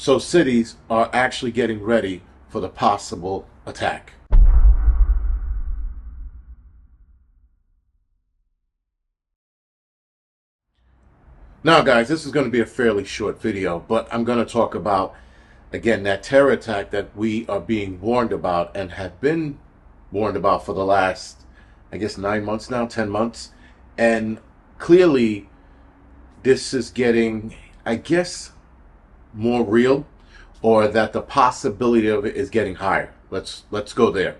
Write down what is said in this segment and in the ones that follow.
So cities are actually getting ready for the possible attack. Now, guys, this is going to be a fairly short video, but I'm going to talk about, again, that terror attack that we are being warned about and have been warned about for the last, I guess, 9 months now, 10 months. And clearly, this is getting, I guess, more real, or that the possibility of it is getting higher. Let's go there.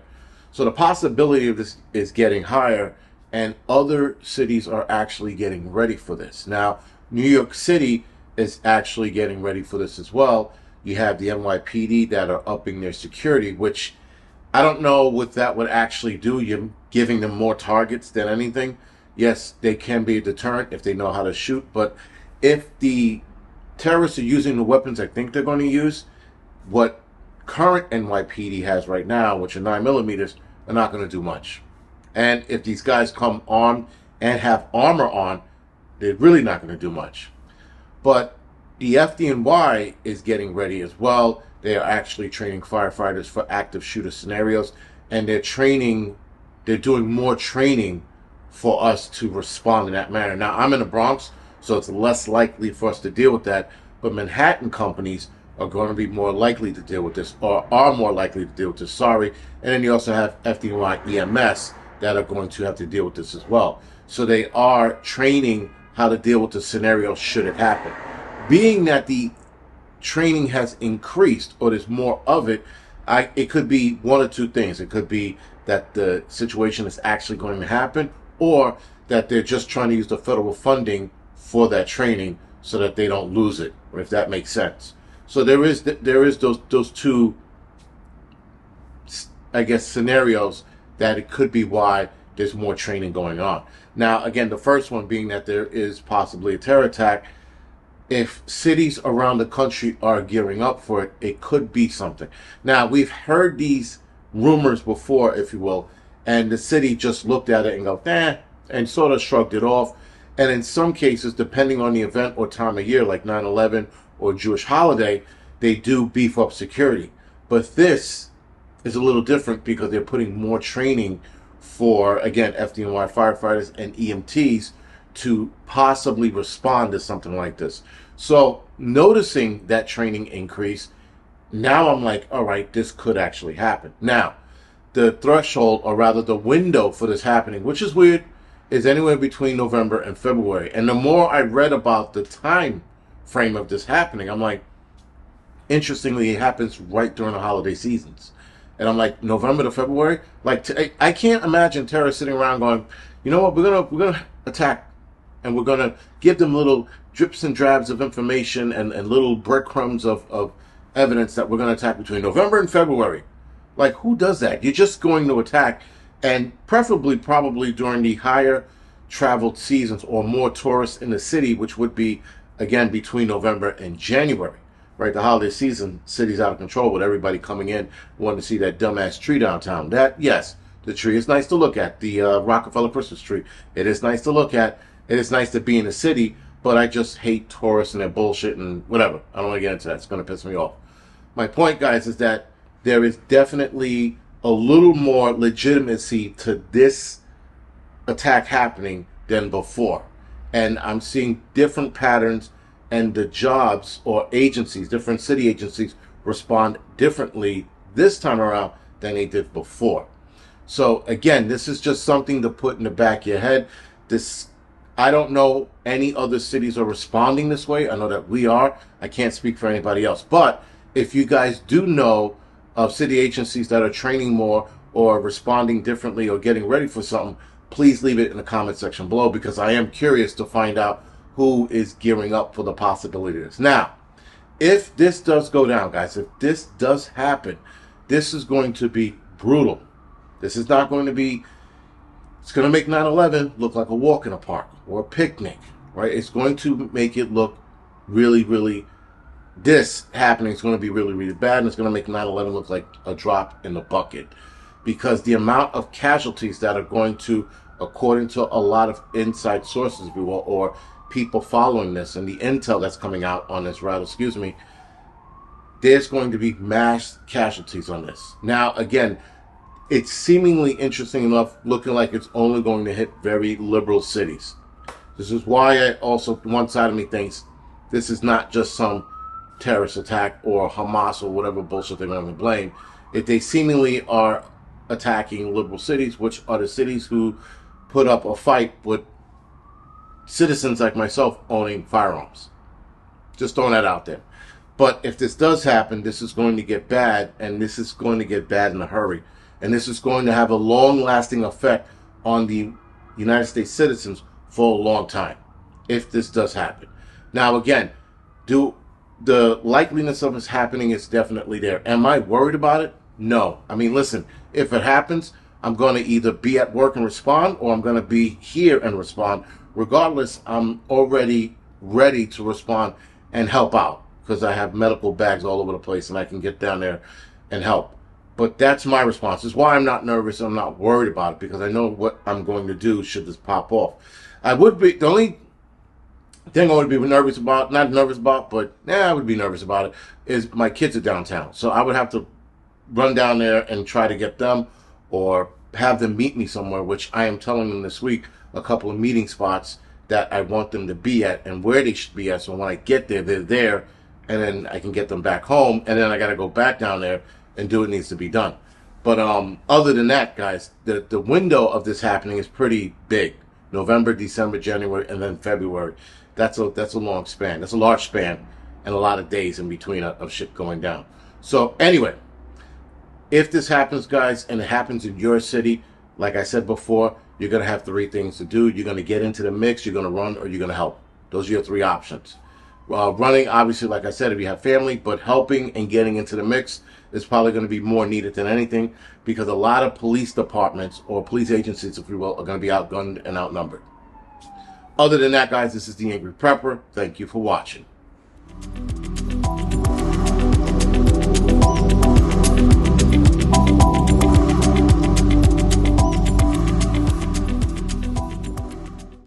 So the possibility of this is getting higher, and other cities are actually getting ready for this. Now, New York City is actually getting ready for this as well. You have the NYPD that are upping their security, which I don't know what that would actually do. You're giving them more targets than anything. Yes, they can be a deterrent if they know how to shoot, but if the terrorists are using the weapons I think they're going to use, what current NYPD has right now, which are 9mm, are not going to do much. And if these guys come armed and have armor on, they're really not going to do much. But the FDNY is getting ready as well. They are actually training firefighters for active shooter scenarios, and they're doing more training for us to respond in that manner. Now, I'm in the Bronx, so it's less likely for us to deal with that, but Manhattan companies are going to be more likely to deal with this, or are more likely to deal with this, sorry. And then you also have FDNY EMS that are going to have to deal with this as well. So they are training how to deal with the scenario should it happen. Being that the training has increased, or there's more of it, it could be one of two things. It could be that the situation is actually going to happen, or that they're just trying to use the federal funding for that training so that they don't lose it, or if that makes sense. So there is those two, I guess, scenarios that it could be why there's more training going on. Now, again, the first one being that there is possibly a terror attack. If cities around the country are gearing up for it, it could be something. Now, we've heard these rumors before, if you will, and the city just looked at it and go, and sort of shrugged it off. And in some cases, depending on the event or time of year, like 9/11 or Jewish holiday, they do beef up security. But this is a little different because they're putting more training for, again, FDNY firefighters and EMTs to possibly respond to something like this. So noticing that training increase, now I'm like, all right, this could actually happen. Now, the threshold, or rather the window for this happening, which is weird, is anywhere between November and February. And the more I read about the time frame of this happening, I'm like, interestingly, it happens right during the holiday seasons. And I'm like, November to February? Like, I can't imagine terrorists sitting around going, you know what, we're gonna attack, and we're gonna give them little drips and drabs of information and little breadcrumbs of evidence that we're gonna attack between November and February. Like, who does that? You're just going to attack, and preferably probably during the higher traveled seasons or more tourists in the city, which would be, again, between November and January. Right, the holiday season, city's out of control with everybody coming in wanting to see that dumbass tree downtown. That, yes, the tree is nice to look at. The Rockefeller Christmas tree. It is nice to look at. It is nice to be in the city, but I just hate tourists and their bullshit and whatever. I don't want to get into that. It's going to piss me off. My point, guys, is that there is definitely a little more legitimacy to this attack happening than before. And I'm seeing different patterns, and the jobs or agencies, different city agencies, respond differently this time around than they did before. So again, this is just something to put in the back of your head. I don't know any other cities are responding this way. I know that we are. I can't speak for anybody else. But if you guys do know of city agencies that are training more or responding differently or getting ready for something, please leave it in the comment section below, because I am curious to find out who is gearing up for the possibilities. Now, if this does go down, guys, if this does happen, this is going to be brutal. This is not going to be, it's going to make 9/11 look like a walk in a park or a picnic, right? It's going to make it look really, really, this happening is going to be really, really bad, and it's going to make 9/11 look like a drop in the bucket, because the amount of casualties that are going to, according to a lot of inside sources, if you will, or people following this, and the intel that's coming out on this, rather, excuse me, there's going to be mass casualties on this. Now, again, it's seemingly interesting enough, looking like it's only going to hit very liberal cities. This is why I also, one side of me thinks this is not just some terrorist attack or Hamas or whatever bullshit they're going to blame. If they seemingly are attacking liberal cities, which are the cities who put up a fight with citizens like myself owning firearms. Just throwing that out there. But if this does happen, this is going to get bad, and this is going to get bad in a hurry. And this is going to have a long-lasting effect on the United States citizens for a long time, if this does happen. Now, again, the likeliness of this happening is definitely there. Am I worried about it? No. I mean, listen, if it happens, I'm going to either be at work and respond, or I'm going to be here and respond. Regardless, I'm already ready to respond and help out, because I have medical bags all over the place and I can get down there and help. But that's my response. That's why I'm not nervous. I'm not worried about it, because I know what I'm going to do should this pop off. I would be, the only thing I would be nervous about, not nervous about, but I would be nervous about it, is my kids are downtown. So I would have to run down there and try to get them, or have them meet me somewhere, which I am telling them this week, a couple of meeting spots that I want them to be at and where they should be at. So when I get there, they're there, and then I can get them back home, and then I got to go back down there and do what needs to be done. But other than that, guys, the window of this happening is pretty big. November, December, January, and then February. That's a long span. That's a large span, and a lot of days in between of shit going down. So anyway, if this happens, guys, and it happens in your city, like I said before, you're going to have three things to do. You're going to get into the mix, you're going to run, or you're going to help. Those are your three options. Running, obviously, like I said, if you have family, but helping and getting into the mix is probably going to be more needed than anything, because a lot of police departments, or police agencies, if you will, are going to be outgunned and outnumbered. Other than that, guys, this is the Angry Prepper. Thank you for watching.